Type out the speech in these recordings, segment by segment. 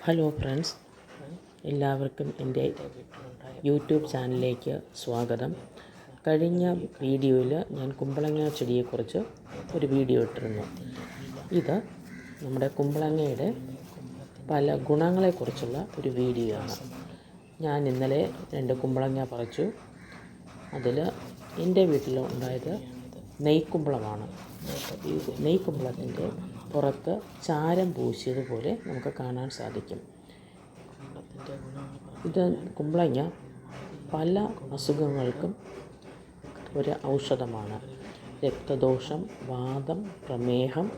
Hello friends, എല്ലാവർക്കും എൻ്റെ YouTube ചാനലിലേക്ക് സ്വാഗതം. കഴിഞ്ഞ വീഡിയോയിൽ ഞാൻ കുമ്പളങ്ങ ചെടിയെക്കുറിച്ച് ഒരു വീഡിയോ ഇട്ടിരുന്നു. ഇത് നമ്മുടെ കുമ്പളങ്ങയുടെ പല ഗുണങ്ങളെക്കുറിച്ചുള്ള ഒരു വീഡിയോ ആണ്. ഞാൻ ഇന്നലെ 2 കുമ്പളങ്ങ പറിച്ചു. അതിൽ എൻ്റെ വീട്ടിൽ ഉണ്ടായത് നെയ്ക്കുമ്പളമാണ്. ഈ നെയ്ക്കുമ്പളത്തിൻ്റെ പുറത്ത് ചാരം പൂശിയതുപോലെ നമുക്ക് കാണാൻ സാധിക്കും. ഇത് കുമ്പളങ്ങ പല അസുഖങ്ങൾക്കും ഒരു ഔഷധമാണ്. രക്തദോഷം, വാതം, പ്രമേഹം,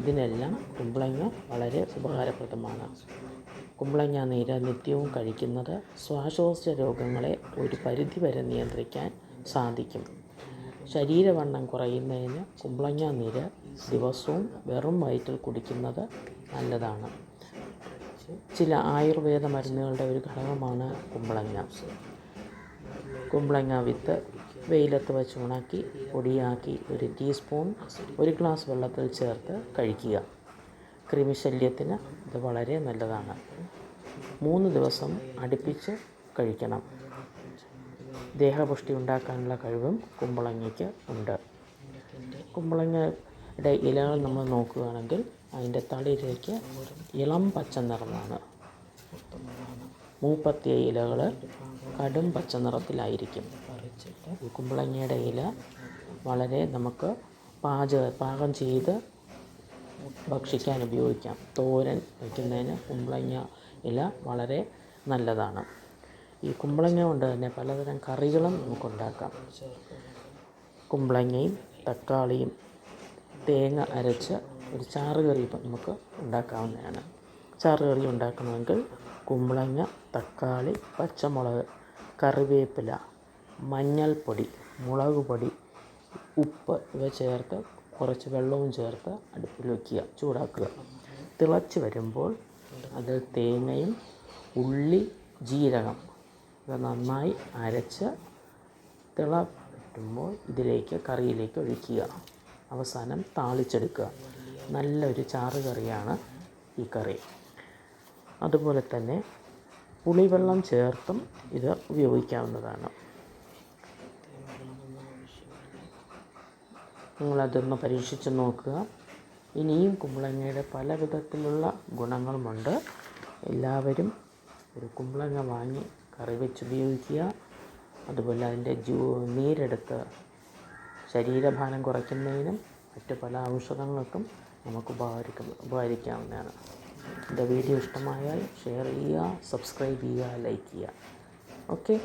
ഇതിനെല്ലാം കുമ്പളങ്ങ വളരെ ഉപകാരപ്രദമാണ്. കുമ്പളങ്ങ നീര് നിത്യവും കഴിക്കുന്നത് ശ്വാസകോശ രോഗങ്ങളെ ഒരു പരിധിവരെ നിയന്ത്രിക്കാൻ സാധിക്കും. ശരീരവണ്ണം കുറയുന്നതിന് കുമ്പളങ്ങ നീര് ദിവസവും വെറും വയറ്റിൽ കുടിക്കുന്നത് നല്ലതാണ്. ചില ആയുർവേദ മരുന്നുകളുടെ ഒരു ഘടകമാണ് കുമ്പളങ്ങ. കുമ്പളങ്ങ വിത്ത് വെയിലത്ത് വെച്ച് ഉണക്കി പൊടിയാക്കി 1 ടീസ്പൂൺ 1 ഗ്ലാസ് വെള്ളത്തിൽ ചേർത്ത് കഴിക്കുക. കൃമിശല്യത്തിന് ഇത് വളരെ നല്ലതാണ്. 3 ദിവസം അടുപ്പിച്ച് കഴിക്കണം. ദേഹപുഷ്ടി ഉണ്ടാക്കാനുള്ള കഴിവും കുമ്പളങ്ങയ്ക്ക് ഉണ്ട്. കുമ്പളങ്ങയുടെ ഇലകൾ നമ്മൾ നോക്കുകയാണെങ്കിൽ അതിൻ്റെ തളിരിലേക്ക് ഇളം പച്ച നിറമാണ്. മൂപ്പത്തിയ ഇലകൾ കടും പച്ച നിറത്തിലായിരിക്കും. ഈ കുമ്പളങ്ങയുടെ ഇല വളരെ നമുക്ക് പാകം ചെയ്ത് ഭക്ഷിക്കാൻ ഉപയോഗിക്കാം. തോരൻ വയ്ക്കുന്നതിന് കുമ്പളങ്ങ ഇല വളരെ നല്ലതാണ്. ഈ കുമ്പളങ്ങ കൊണ്ട് തന്നെ പലതരം കറികളും നമുക്കുണ്ടാക്കാം. കുമ്പളങ്ങയും തക്കാളിയും തേങ്ങ അരച്ച് ഒരു ചാറുകറി നമുക്ക് ഉണ്ടാക്കാവുന്നതാണ്. ചാറുകറി ഉണ്ടാക്കണമെങ്കിൽ കുമ്പളങ്ങ, തക്കാളി, പച്ചമുളക്, കറിവേപ്പില, മഞ്ഞൾപ്പൊടി, മുളക് പൊടി, ഉപ്പ് ഇവ ചേർത്ത് കുറച്ച് വെള്ളവും ചേർത്ത് അടുപ്പിൽ വയ്ക്കുക, ചൂടാക്കുക. തിളച്ച് വരുമ്പോൾ അതിൽ തേങ്ങയും ഉള്ളി, ജീരകം ഇവ നന്നായി അരച്ച് തിളക്കുമ്പോൾ കറിയിലേക്ക് ഒഴിക്കുക. അവസാനം താളിച്ചെടുക്കുക. നല്ലൊരു ചാറുകറിയാണ് ഈ കറി. അതുപോലെ തന്നെ പുളിവെള്ളം ചേർത്തും ഇത് ഉപയോഗിക്കാവുന്നതാണ്. നിങ്ങളതൊന്ന് പരീക്ഷിച്ച് നോക്കുക. ഇനിയും കുമ്പളങ്ങയുടെ പല വിധത്തിലുള്ള ഗുണങ്ങളുമുണ്ട്. എല്ലാവരും ഒരു കുമ്പളങ്ങ വാങ്ങി കറി വെച്ച് ഉപയോഗിക്കുക. അതുപോലെ അതിൻ്റെ നീരെടുത്ത് ശരീരഭാരം കുറയ്ക്കുന്നതിനും മറ്റു പല ഔഷധങ്ങൾക്കും നമുക്ക് ഉപകരിക്കാവുന്നതാണ്. എൻ്റെ വീഡിയോ ഇഷ്ടമായാൽ ഷെയർ ചെയ്യുക, സബ്സ്ക്രൈബ് ചെയ്യുക, ലൈക്ക് ചെയ്യുക. ഓക്കെ.